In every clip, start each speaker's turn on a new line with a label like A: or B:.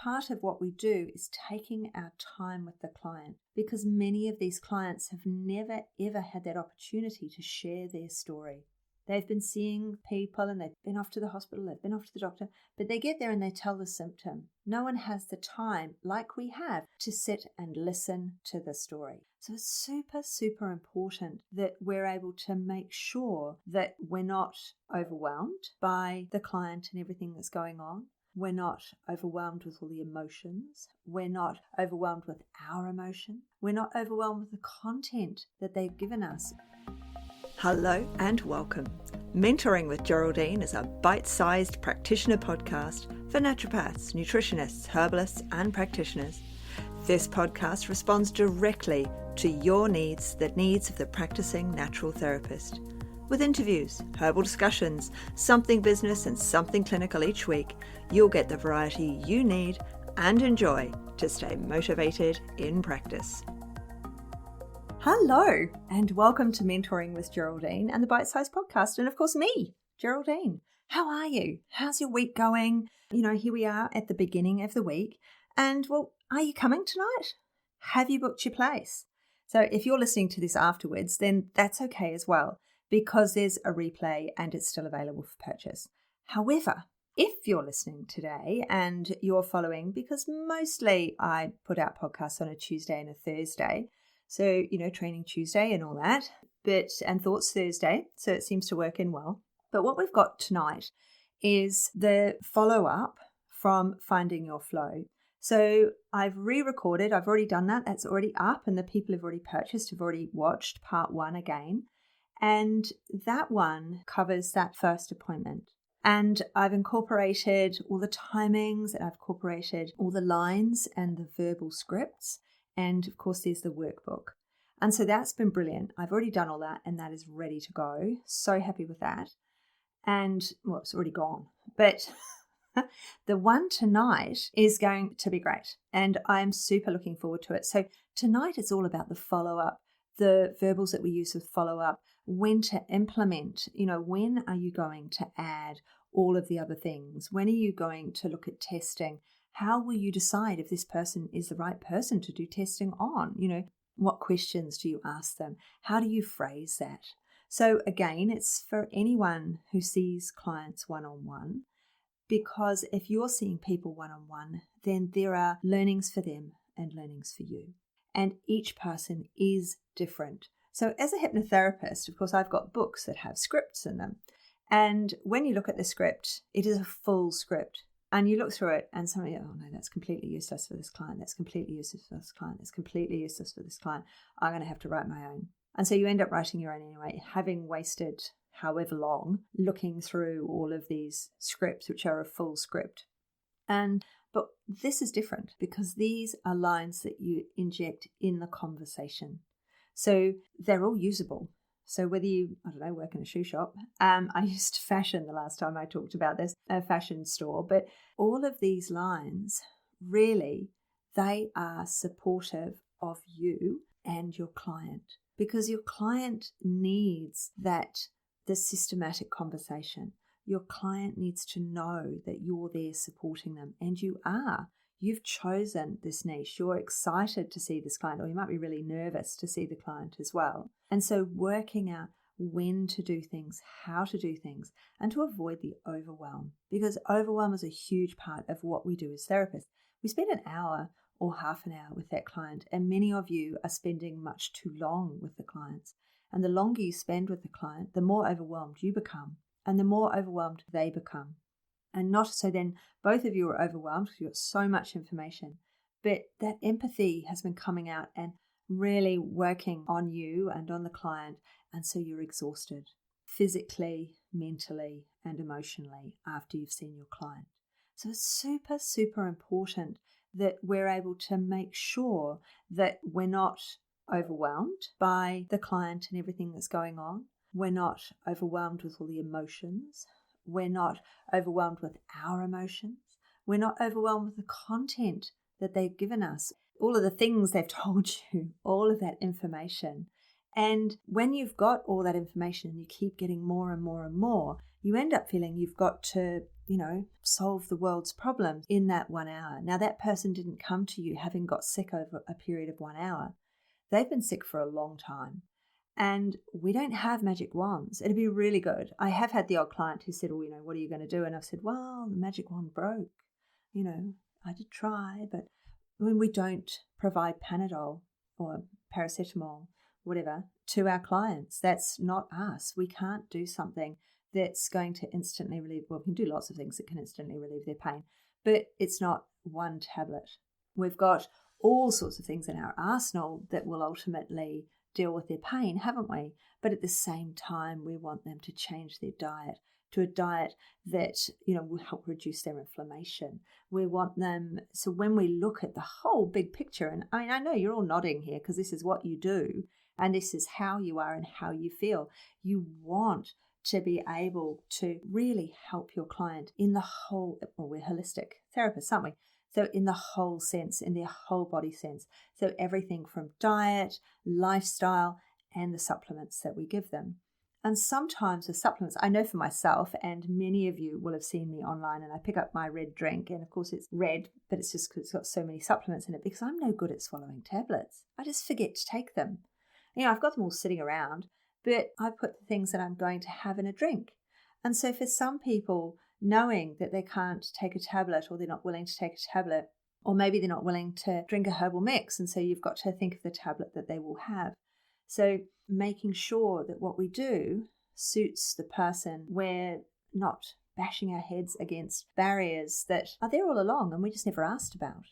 A: part of what we do is taking our time with the client, because many of these clients have never ever had that opportunity to share their story. They've been seeing people and they've been off to the hospital, they've been off to the doctor, but they get there and they tell the symptom. No one has the time, like we have, to sit and listen to the story. So it's super, super important that we're able to make sure that we're not overwhelmed by the client and everything that's going on. We're not overwhelmed with all the emotions. We're not overwhelmed with our emotion. We're not overwhelmed with the content that they've given us.
B: Hello and welcome. Mentoring with Geraldine is a bite-sized practitioner podcast for naturopaths, nutritionists, herbalists, and practitioners. This podcast responds directly to your needs, the needs of the practicing natural therapist. With interviews, herbal discussions, something business and something clinical each week, you'll get the variety you need and enjoy to stay motivated in practice.
A: Hello, and welcome to Mentoring with Geraldine and the Bite Size Podcast. And of course, me, Geraldine. How are you? How's your week going? Here we are at the beginning of the week. And well, are you coming tonight? Have you booked your place? So if you're listening to this afterwards, then that's okay as well, because there's a replay and it's still available for purchase. However, if you're listening today and you're following, because mostly I put out podcasts on a Tuesday and a Thursday, so, Training Tuesday and all that, and Thoughts Thursday. So it seems to work in well. But what we've got tonight is the follow-up from Finding Your Flow. So I've re-recorded. I've already done that. That's already up, and the people who've already purchased have already watched part one again. And that one covers that first appointment. And I've incorporated all the timings, and I've incorporated all the lines and the verbal scripts. And of course, there's the workbook. And so that's been brilliant. I've already done all that and that is ready to go. So happy with that. And well, it's already gone. But the one tonight is going to be great. And I'm super looking forward to it. So tonight it's all about the follow-up, the verbals that we use with follow-up, when to implement, when are you going to add all of the other things? When are you going to look at testing? How will you decide if this person is the right person to do testing on? What questions do you ask them? How do you phrase that? So again, it's for anyone who sees clients one-on-one, because if you're seeing people one-on-one, then there are learnings for them and learnings for you. And each person is different. So as a hypnotherapist, of course, I've got books that have scripts in them. And when you look at the script, it is a full script. And you look through it and somebody, oh no, that's completely useless for this client. That's completely useless for this client. That's completely useless for this client. I'm going to have to write my own. And so you end up writing your own anyway, having wasted however long looking through all of these scripts, which are a full script. But this is different because these are lines that you inject in the conversation. So they're all usable. So whether you, work in a shoe shop, I used fashion the last time I talked about this, a fashion store, but all of these lines, really, they are supportive of you and your client, because your client needs the systematic conversation. Your client needs to know that you're there supporting them, and you are. You've chosen this niche. You're excited to see this client, or you might be really nervous to see the client as well. And so working out when to do things, how to do things, and to avoid the overwhelm, because overwhelm is a huge part of what we do as therapists. We spend an hour or half an hour with that client, and many of you are spending much too long with the clients. And the longer you spend with the client, the more overwhelmed you become, and the more overwhelmed they become. And not so then both of you are overwhelmed because you've got so much information. But that empathy has been coming out and really working on you and on the client. And so you're exhausted physically, mentally, and emotionally after you've seen your client. So it's super, super important that we're able to make sure that we're not overwhelmed by the client and everything that's going on. We're not overwhelmed with all the emotions. We're not overwhelmed with our emotions. We're not overwhelmed with the content that they've given us, all of the things they've told you, all of that information. And when you've got all that information and you keep getting more and more and more, you end up feeling you've got to solve the world's problems in that 1 hour. Now, that person didn't come to you having got sick over a period of 1 hour. They've been sick for a long time. And we don't have magic wands. It'd be really good. I have had the odd client who said, well, what are you going to do? And I've said, well, the magic wand broke. I did try, but when we don't provide Panadol or paracetamol, whatever, to our clients, that's not us. We can't do something that's going to instantly relieve, well, we can do lots of things that can instantly relieve their pain, but it's not one tablet. We've got all sorts of things in our arsenal that will ultimately deal with their pain, haven't we? But at the same time, we want them to change their diet to a diet that, will help reduce their inflammation. We want them, so when we look at the whole big picture, and I know you're all nodding here because this is what you do, and this is how you are and how you feel. You want to be able to really help your client in the whole, well, we're holistic therapists, aren't we? So in the whole sense, in their whole body sense. So everything from diet, lifestyle, and the supplements that we give them. And sometimes the supplements, I know for myself, and many of you will have seen me online, and I pick up my red drink, and of course it's red, but it's just because it's got so many supplements in it, because I'm no good at swallowing tablets. I just forget to take them. I've got them all sitting around, but I put the things that I'm going to have in a drink. And so for some people, knowing that they can't take a tablet, or they're not willing to take a tablet, or maybe they're not willing to drink a herbal mix, and so you've got to think of the tablet that they will have. So making sure that what we do suits the person. We're not bashing our heads against barriers that are there all along and we just never asked about.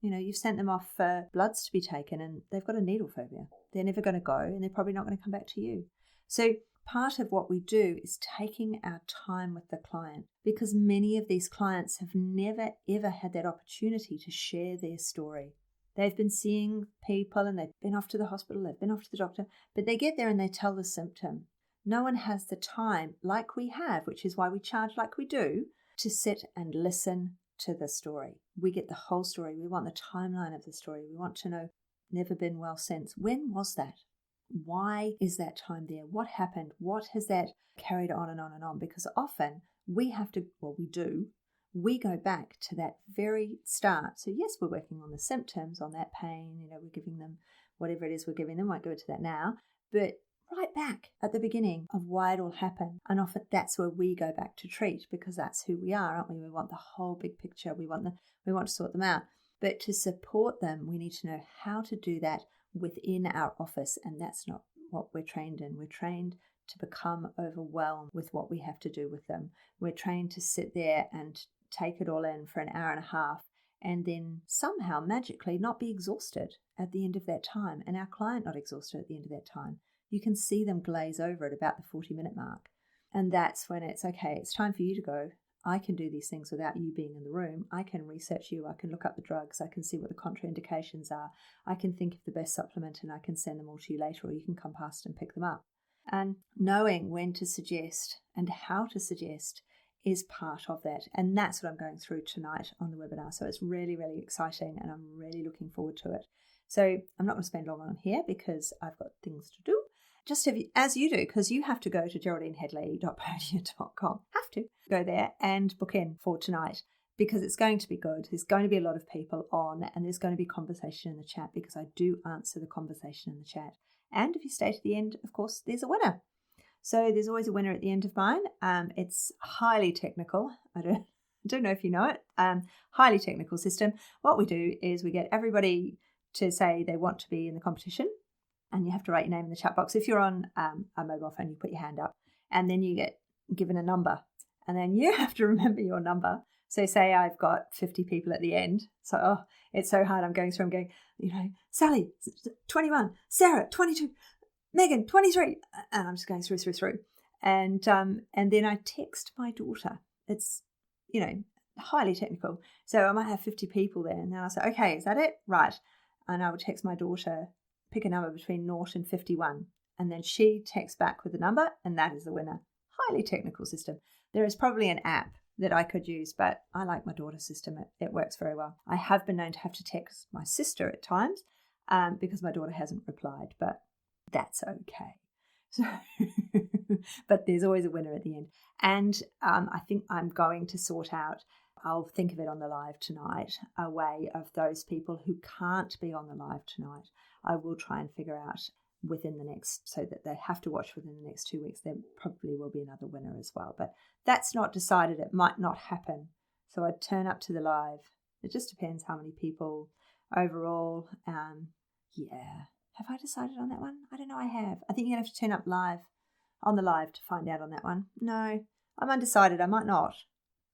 A: You've sent them off for bloods to be taken and they've got a needle phobia. They're never going to go and they're probably not going to come back to you. So part of what we do is taking our time with the client, because many of these clients have never, ever had that opportunity to share their story. They've been seeing people and they've been off to the hospital, they've been off to the doctor, but they get there and they tell the symptom. No one has the time like we have, which is why we charge like we do, to sit and listen to the story. We get the whole story. We want the timeline of the story. We want to know, never been well since. When was that? Why is that time there? What happened? What has that carried on and on and on? Because often we have to, well, we do, we go back to that very start. So yes, we're working on the symptoms, on that pain, we're giving them whatever it is we're giving them. Won't go into that now, but right back at the beginning of why it all happened. And often that's where we go back to treat, because that's who we are, aren't we? We want the whole big picture. We want to sort them out. But to support them, we need to know how to do that within our office. And that's not what we're trained in. We're trained to become overwhelmed with what we have to do with them. We're trained to sit there and take it all in for an hour and a half and then somehow magically not be exhausted at the end of that time, and our client not exhausted at the end of that time. You can see them glaze over at about the 40-minute mark. And that's when it's okay, it's time for you to go. I can do these things without you being in the room. I can research you. I can look up the drugs. I can see what the contraindications are. I can think of the best supplement and I can send them all to you later, or you can come past and pick them up. And knowing when to suggest and how to suggest is part of that. And that's what I'm going through tonight on the webinar. So it's really, really exciting and I'm really looking forward to it. So I'm not going to spend long on here because I've got things to do. Just as you do, because you have to go to geraldineheadley.podia.com. Have to go there and book in for tonight, because it's going to be good. There's going to be a lot of people on and there's going to be conversation in the chat, because I do answer the conversation in the chat. And if you stay to the end, of course, there's a winner. So there's always a winner at the end of mine. It's highly technical. I don't know if you know it. Highly technical system. What we do is we get everybody to say they want to be in the competition. And you have to write your name in the chat box. If you're on a mobile phone, you put your hand up and then you get given a number and then you have to remember your number. So say I've got 50 people at the end. So it's so hard. I'm going, Sally, 21, Sarah, 22, Megan, 23. And I'm just going through. And then I text my daughter. It's, highly technical. So I might have 50 people there. And then I'll say, okay, is that it? Right. And I will text my daughter, pick a number between 0 and 51. And then she texts back with the number, and that is the winner. Highly technical system. There is probably an app that I could use, but I like my daughter's system. It works very well. I have been known to have to text my sister at times because my daughter hasn't replied, but that's okay. So but there's always a winner at the end. And I think I'm going to sort out, I'll think of it on the live tonight, a way of those people who can't be on the live tonight. I will try and figure out within the next, so that they have to watch within the next 2 weeks. There probably will be another winner as well, but that's not decided. It might not happen. So I'd turn up to the live. It just depends how many people overall. Have I decided on that one? I don't know. I have. I think you're going to have to turn up live on the live to find out on that one. No, I'm undecided. I might not.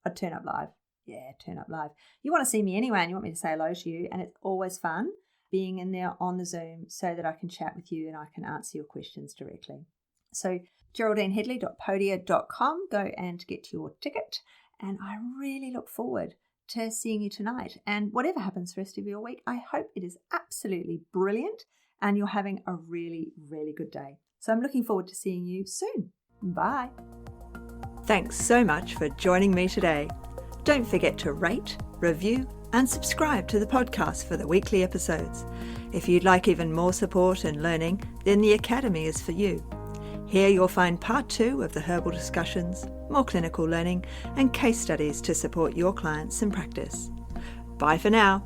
A: I'd turn up live. Yeah, turn up live. You want to see me anyway and you want me to say hello to you, and it's always fun being in there on the Zoom so that I can chat with you and I can answer your questions directly. So geraldinehedley.podia.com, go and get your ticket, and I really look forward to seeing you tonight. And whatever happens the rest of your week, I hope it is absolutely brilliant and you're having a really, really good day. So I'm looking forward to seeing you soon. Bye.
B: Thanks so much for joining me today. Don't forget to rate, review, and subscribe to the podcast for the weekly episodes. If you'd like even more support and learning, then the Academy is for you. Here you'll find part 2 of the herbal discussions, more clinical learning, and case studies to support your clients in practice. Bye for now.